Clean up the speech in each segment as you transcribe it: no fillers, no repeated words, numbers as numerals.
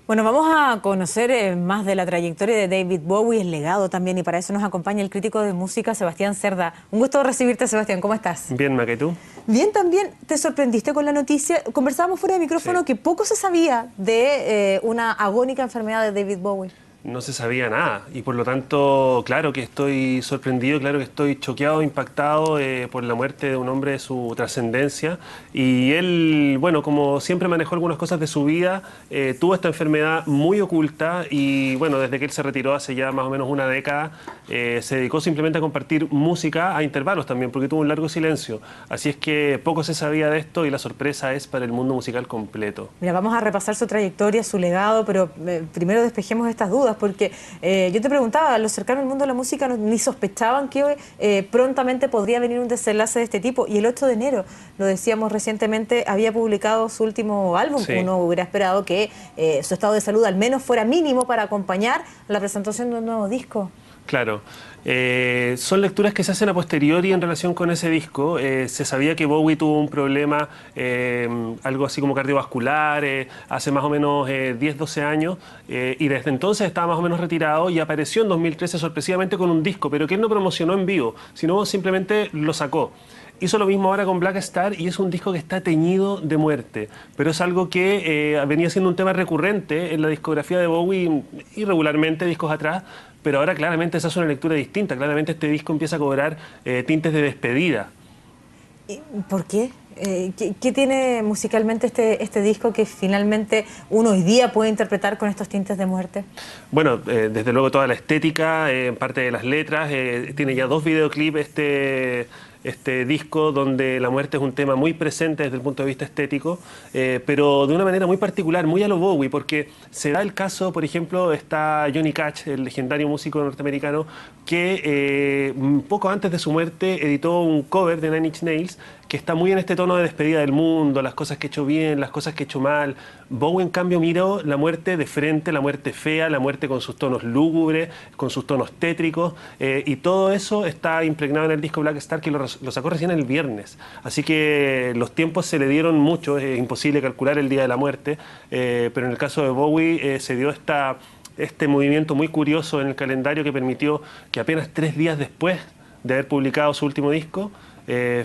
Bueno, vamos a conocer más de la trayectoria de David Bowie, el legado también, y para eso nos acompaña el crítico de música Sebastián Cerda. Un gusto recibirte, Sebastián, ¿cómo estás? Bien, Maca, ¿y tú? Bien, también te sorprendiste con la noticia. Conversábamos fuera de micrófono Sí. que poco se sabía de una agónica enfermedad de David Bowie. No se sabía nada y por lo tanto, claro que estoy sorprendido, claro que estoy choqueado, impactado por la muerte de un hombre de su trascendencia. Y él, bueno, como siempre manejó algunas cosas de su vida, tuvo esta enfermedad muy oculta y bueno, desde que él se retiró hace ya más o menos una década, se dedicó simplemente a compartir música a intervalos también, porque tuvo un largo silencio. Así es que poco se sabía de esto y la sorpresa es para el mundo musical completo. Mira, vamos a repasar su trayectoria, su legado, pero primero despejemos estas dudas, porque yo te preguntaba, los cercanos al mundo de la música ni sospechaban que prontamente podría venir un desenlace de este tipo, y el 8 de enero, lo decíamos recientemente, había publicado su último álbum. Sí. Uno hubiera esperado que su estado de salud al menos fuera mínimo para acompañar la presentación de un nuevo disco. Claro, son lecturas que se hacen a posteriori en relación con ese disco. Se sabía que Bowie tuvo un problema, algo así como cardiovascular, hace más o menos 10, 12 años, y desde entonces estaba más o menos retirado y apareció en 2013 sorpresivamente con un disco, pero que él no promocionó en vivo, sino simplemente lo sacó. Hizo lo mismo ahora con Black Star y es un disco que está teñido de muerte, pero es algo que venía siendo un tema recurrente en la discografía de Bowie irregularmente, discos atrás, pero ahora claramente se hace una lectura distinta, claramente este disco empieza a cobrar tintes de despedida. ¿Por qué? ¿Qué tiene musicalmente este disco que finalmente uno hoy día puede interpretar con estos tintes de muerte? Bueno, desde luego toda la estética, parte de las letras, tiene ya 2 videoclips este disco donde la muerte es un tema muy presente desde el punto de vista estético, pero de una manera muy particular, muy a lo Bowie, porque se da el caso, por ejemplo, está Johnny Cash, el legendario músico norteamericano, que poco antes de su muerte editó un cover de Nine Inch Nails que está muy en este tono de despedida del mundo, las cosas que he hecho bien, las cosas que he hecho mal. Bowie, en cambio, miró la muerte de frente, la muerte fea, la muerte con sus tonos lúgubres, con sus tonos tétricos, y todo eso está impregnado en el disco Black Star, que lo sacó recién el viernes. Así que los tiempos se le dieron mucho, es imposible calcular el día de la muerte, pero en el caso de Bowie se dio este movimiento muy curioso en el calendario que permitió que apenas 3 días después de haber publicado su último disco,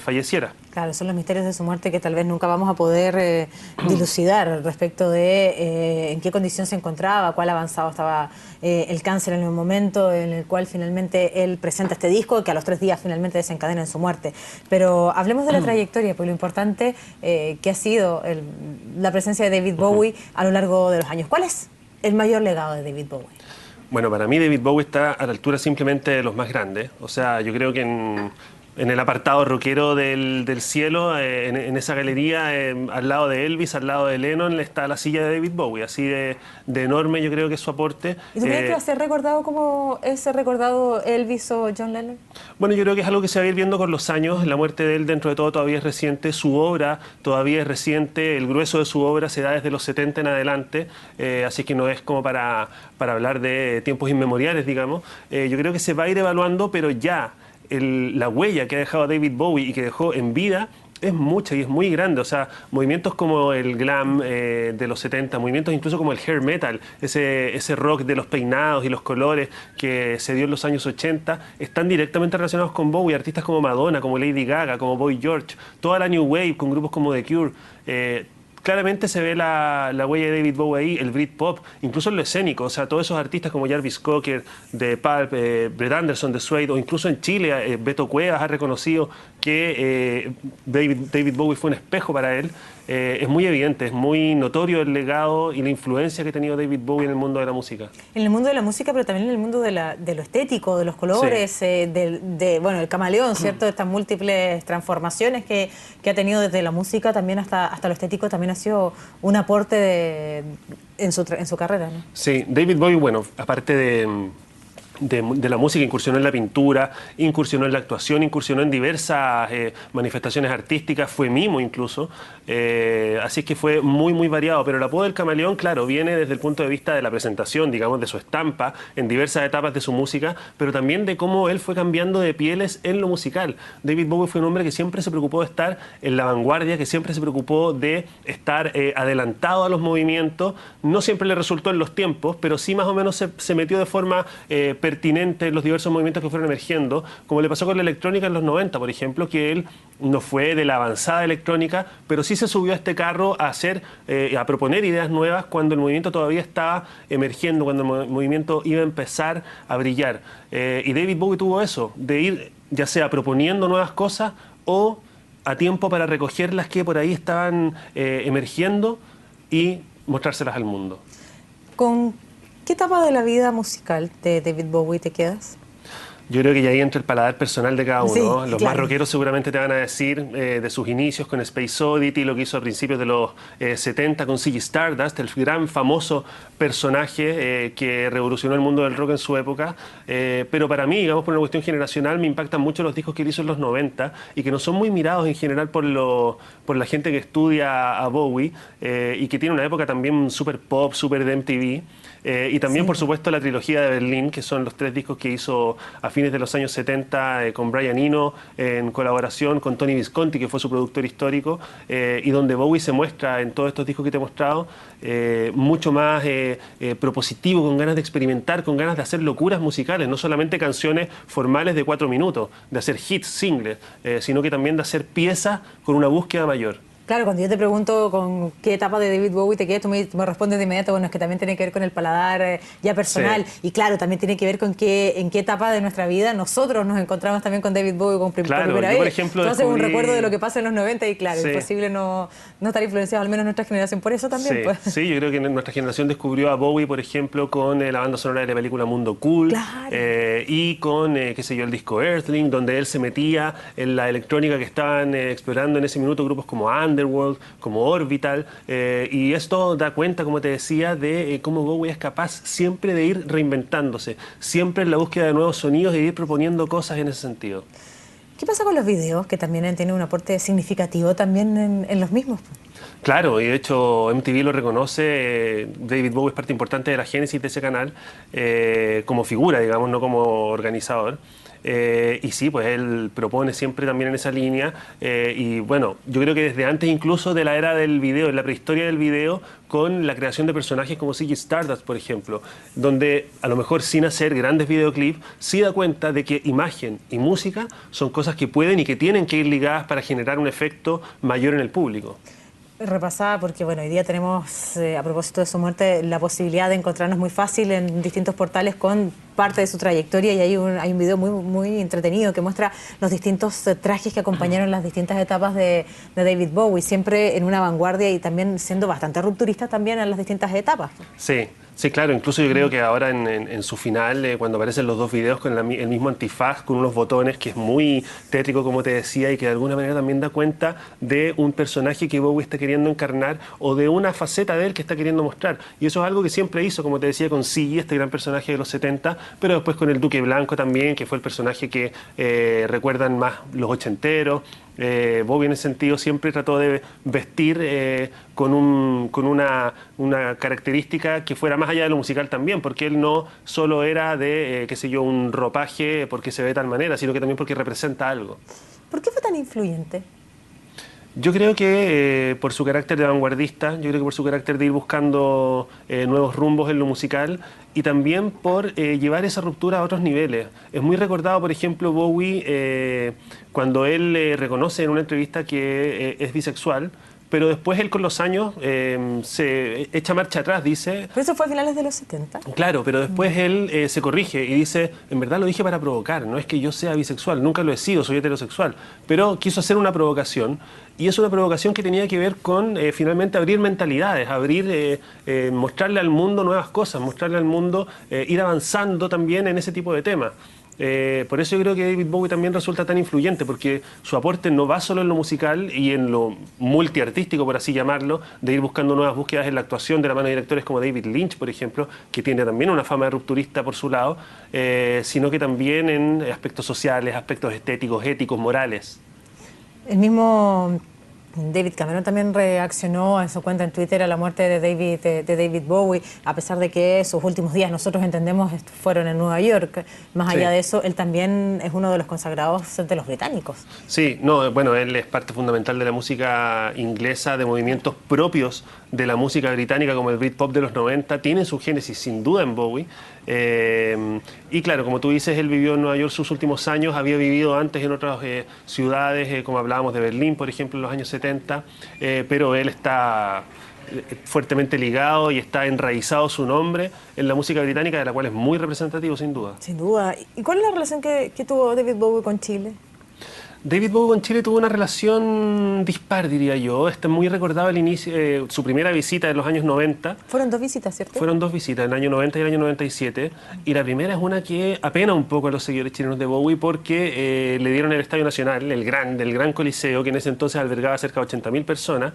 falleciera. Claro, son los misterios de su muerte que tal vez nunca vamos a poder dilucidar respecto de en qué condición se encontraba, cuál avanzado estaba el cáncer en el momento en el cual finalmente él presenta este disco, que a los 3 días finalmente desencadena en su muerte. Pero hablemos de la trayectoria, porque lo importante que ha sido la presencia de David Bowie a lo largo de los años. ¿Cuál es el mayor legado de David Bowie? Bueno, para mí David Bowie está a la altura simplemente de los más grandes. O sea, yo creo que en el apartado rockero del cielo, en esa galería, al lado de Elvis, al lado de Lennon, está la silla de David Bowie. Así de enorme yo creo que es su aporte. ¿Y tú crees que va a ser recordado como es recordado Elvis o John Lennon? Bueno, yo creo que es algo que se va a ir viendo con los años. La muerte de él, dentro de todo, todavía es reciente. Su obra todavía es reciente. El grueso de su obra se da desde los 70 en adelante. Así que no es como para hablar de tiempos inmemoriales, digamos. Yo creo que se va a ir evaluando, pero ya la huella que ha dejado David Bowie y que dejó en vida es mucha y es muy grande. O sea, movimientos como el glam de los 70, movimientos incluso como el hair metal, ese rock de los peinados y los colores que se dio en los años 80, están directamente relacionados con Bowie. Artistas como Madonna, como Lady Gaga, como Boy George, toda la New Wave con grupos como The Cure. Claramente se ve la huella de David Bowie ahí, el Britpop, incluso en lo escénico. O sea, todos esos artistas como Jarvis Cocker, de Pulp, Brett Anderson, de Suede, o incluso en Chile, Beto Cuevas ha reconocido que David Bowie fue un espejo para él. Es muy evidente, es muy notorio el legado y la influencia que ha tenido David Bowie en el mundo de la música. En el mundo de la música, pero también en el mundo de lo estético, de los colores, Sí. bueno, el camaleón, ¿cierto? Estas múltiples transformaciones que ha tenido desde la música también hasta lo estético, también ha sido un aporte en su carrera, ¿no? Sí, David Bowie, bueno, aparte de la música, incursionó en la pintura, incursionó en la actuación, incursionó en diversas manifestaciones artísticas, fue mimo incluso, así es que fue muy muy variado, pero el apodo del camaleón, claro, viene desde el punto de vista de la presentación, digamos, de su estampa, en diversas etapas de su música, pero también de cómo él fue cambiando de pieles en lo musical. David Bowie fue un hombre que siempre se preocupó de estar en la vanguardia, que siempre se preocupó de estar adelantado a los movimientos, no siempre le resultó en los tiempos, pero sí más o menos se metió de forma pertinente en los diversos movimientos que fueron emergiendo, como le pasó con la electrónica en los 90, por ejemplo, que él no fue de la avanzada electrónica, pero sí se subió a este carro a hacer, a proponer ideas nuevas cuando el movimiento todavía estaba emergiendo, cuando el movimiento iba a empezar a brillar. Y David Bowie tuvo eso, de ir ya sea proponiendo nuevas cosas o a tiempo para recoger las que por ahí estaban emergiendo y mostrárselas al mundo. ¿Con qué etapa de la vida musical de David Bowie te quedas? Yo creo que ya ahí entra el paladar personal de cada uno. Sí, ¿no? Los claro. más rockeros seguramente te van a decir de sus inicios con Space Oddity, lo que hizo a principios de los 70 con Ziggy Stardust, el gran famoso personaje que revolucionó el mundo del rock en su época. Pero para mí, digamos, por una cuestión generacional, me impactan mucho los discos que él hizo en los 90 y que no son muy mirados en general por la gente que estudia a Bowie y que tiene una época también súper pop, súper de MTV. Y también, por supuesto, la trilogía de Berlín, que son los 3 discos que hizo a fines de los años 70 con Brian Eno, en colaboración con Tony Visconti, que fue su productor histórico, y donde Bowie se muestra en todos estos discos que te he mostrado mucho más propositivo, con ganas de experimentar, con ganas de hacer locuras musicales, no solamente canciones formales de 4 minutos, de hacer hits, singles, sino que también de hacer piezas con una búsqueda mayor. Claro, cuando yo te pregunto con qué etapa de David Bowie te quedas, tú me respondes de inmediato, bueno, es que también tiene que ver con el paladar ya personal. Sí. Y claro, también tiene que ver con en qué etapa de nuestra vida nosotros nos encontramos también con David Bowie por primera vez. Por ejemplo, entonces un recuerdo de lo que pasa en los 90 y claro, sí, es posible no estar influenciado, al menos nuestra generación, por eso también. Sí, pues. Sí, yo creo que nuestra generación descubrió a Bowie, por ejemplo, con la banda sonora de la película Mundo Cool, claro. Y con, qué sé yo, el disco Earthling, donde él se metía en la electrónica que estaban explorando en ese minuto grupos como Underworld, como Orbital, y esto da cuenta, como te decía, de cómo Bowie es capaz siempre de ir reinventándose, siempre en la búsqueda de nuevos sonidos e ir proponiendo cosas en ese sentido. ¿Qué pasa con los videos, que también tienen un aporte significativo también en los mismos? Claro, y de hecho MTV lo reconoce, David Bowie es parte importante de la génesis de ese canal, como figura, digamos, no como organizador. Y sí, pues él propone siempre también en esa línea y bueno, yo creo que desde antes incluso de la era del video, en la prehistoria del video, con la creación de personajes como Ziggy Stardust, por ejemplo, donde a lo mejor sin hacer grandes videoclips, sí da cuenta de que imagen y música son cosas que pueden y que tienen que ir ligadas para generar un efecto mayor en el público. Repasada porque bueno, hoy día tenemos, a propósito de su muerte, la posibilidad de encontrarnos muy fácil en distintos portales con parte de su trayectoria y hay un video muy entretenido que muestra los distintos trajes que acompañaron las distintas etapas de David Bowie, siempre en una vanguardia y también siendo bastante rupturista también en las distintas etapas. Sí. Sí, claro, incluso yo creo que ahora en su final, cuando aparecen los 2 videos con el mismo antifaz, con unos botones, que es muy tétrico, como te decía, y que de alguna manera también da cuenta de un personaje que Bowie está queriendo encarnar o de una faceta de él que está queriendo mostrar. Y eso es algo que siempre hizo, como te decía, con Ziggy, este gran personaje de los 70, pero después con el Duque Blanco también, que fue el personaje que recuerdan más los ochenteros. Bowie en ese sentido siempre trató de vestir con una característica que fuera más allá de lo musical también, porque él no solo era de, qué sé yo, un ropaje porque se ve de tal manera, sino que también porque representa algo. ¿Por qué fue tan influyente? Yo creo que por su carácter de vanguardista, yo creo que por su carácter de ir buscando nuevos rumbos en lo musical y también por llevar esa ruptura a otros niveles. Es muy recordado, por ejemplo, Bowie, cuando él reconoce en una entrevista que es bisexual, pero después él con los años se echa marcha atrás, dice... Pero eso fue a finales de los 70. Claro, pero después él se corrige y dice, en verdad lo dije para provocar, no es que yo sea bisexual, nunca lo he sido, soy heterosexual, pero quiso hacer una provocación y es una provocación que tenía que ver con finalmente abrir mentalidades, mostrarle al mundo nuevas cosas, mostrarle al mundo, ir avanzando también en ese tipo de temas. Por eso yo creo que David Bowie también resulta tan influyente, porque su aporte no va solo en lo musical y en lo multiartístico, por así llamarlo, de ir buscando nuevas búsquedas en la actuación de la mano de directores como David Lynch, por ejemplo, que tiene también una fama de rupturista por su lado, sino que también en aspectos sociales, aspectos estéticos, éticos, morales. El mismo David Cameron también reaccionó en su cuenta en Twitter a la muerte de David Bowie, a pesar de que sus últimos días, nosotros entendemos, fueron en Nueva York. Más allá de eso, él también es uno de los consagrados de los británicos. Sí, no, bueno, él es parte fundamental de la música inglesa, de movimientos propios de la música británica, como el Britpop de los 90, tiene su génesis sin duda en Bowie. Y claro, como tú dices, él vivió en Nueva York sus últimos años, había vivido antes en otras ciudades, como hablábamos de Berlín, por ejemplo, en los años 70, pero él está fuertemente ligado y está enraizado su nombre en la música británica, de la cual es muy representativo, sin duda. Sin duda. ¿Y cuál es la relación que tuvo David Bowie con Chile? David Bowie con Chile tuvo una relación dispar, diría yo. Está muy recordado el inicio, su primera visita en los años 90. Fueron 2 visitas, ¿cierto? Fueron 2 visitas, en el año 90 y el año 97. Y la primera es una que apena un poco a los seguidores chilenos de Bowie porque le dieron el Estadio Nacional, del Gran Coliseo, que en ese entonces albergaba cerca de 80.000 personas,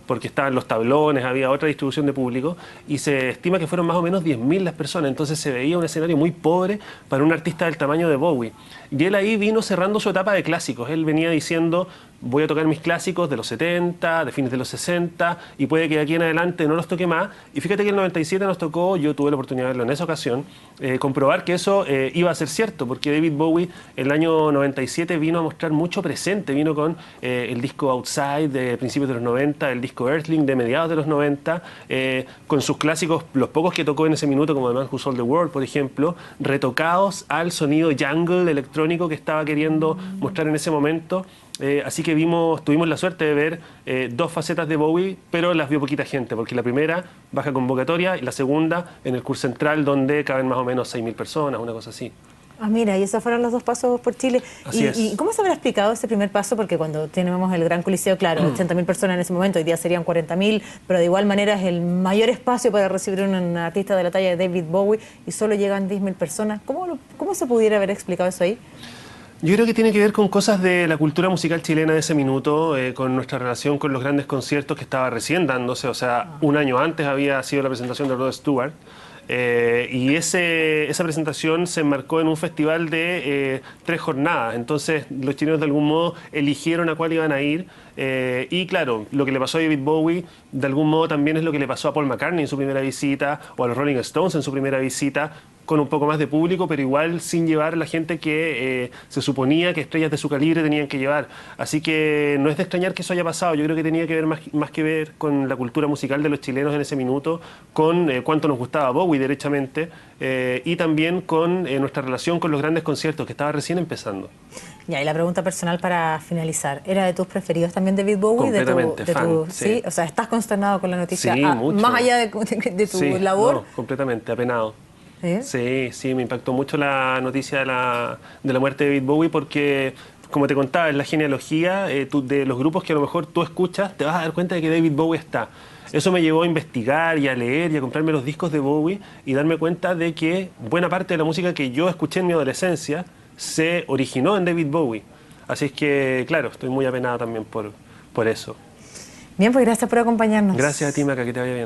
porque estaban los tablones, había otra distribución de público, y se estima que fueron más o menos 10.000 las personas. Entonces se veía un escenario muy pobre para un artista del tamaño de Bowie. Y él ahí vino cerrando su etapa de clásicos. Él venía diciendo, voy a tocar mis clásicos de los 70, de fines de los 60, y puede que de aquí en adelante no los toque más. Y fíjate que en el 97 nos tocó, yo tuve la oportunidad de verlo en esa ocasión, comprobar que eso iba a ser cierto, porque David Bowie el año 97 vino a mostrar mucho presente, vino con el disco Outside de principios de los 90, el disco Earthling de mediados de los 90, con sus clásicos, los pocos que tocó en ese minuto, como The Man Who Sold the World, por ejemplo, retocados al sonido jungle electrónico que estaba queriendo mostrar en ese momento. Así que tuvimos la suerte de ver 2 facetas de Bowie, pero las vio poquita gente, porque la primera, baja convocatoria, y la segunda, en el Curso Central, donde caben más o menos 6.000 personas, una cosa así. Ah, mira, y esos fueron los 2 pasos por Chile. Así es. ¿Y cómo se habrá explicado ese primer paso? Porque cuando tenemos el Gran Coliseo, claro, 80.000 personas en ese momento, hoy día serían 40.000, pero de igual manera es el mayor espacio para recibir un artista de la talla de David Bowie y solo llegan 10.000 personas. ¿Cómo se pudiera haber explicado eso ahí? Yo creo que tiene que ver con cosas de la cultura musical chilena de ese minuto, con nuestra relación con los grandes conciertos que estaba recién dándose, o sea, un año antes había sido la presentación de Rod Stewart. Y esa presentación se enmarcó en un festival de 3 jornadas. Entonces los chilenos de algún modo eligieron a cuál iban a ir. Y claro, lo que le pasó a David Bowie de algún modo también es lo que le pasó a Paul McCartney en su primera visita, o a los Rolling Stones en su primera visita, con un poco más de público, pero igual sin llevar la gente que se suponía que estrellas de su calibre tenían que llevar. Así que no es de extrañar que eso haya pasado. Yo creo que tenía que ver más que ver con la cultura musical de los chilenos en ese minuto, con cuánto nos gustaba Bowie derechamente, y también con nuestra relación con los grandes conciertos, que estaba recién empezando. Ya, y la pregunta personal para finalizar, ¿era de tus preferidos también David Bowie? Completamente fan, ¿sí? O sea, ¿estás consternado con la noticia? Sí, mucho. Más allá de tu labor. No, completamente, apenado. ¿Sí? Sí, me impactó mucho la noticia de la muerte de David Bowie porque, como te contaba, en la genealogía de los grupos que a lo mejor tú escuchas, te vas a dar cuenta de que David Bowie está. Eso me llevó a investigar y a leer y a comprarme los discos de Bowie y darme cuenta de que buena parte de la música que yo escuché en mi adolescencia se originó en David Bowie. Así es que, claro, estoy muy apenado también por eso. Bien, pues gracias por acompañarnos. Gracias a ti, Maca, que te vaya bien.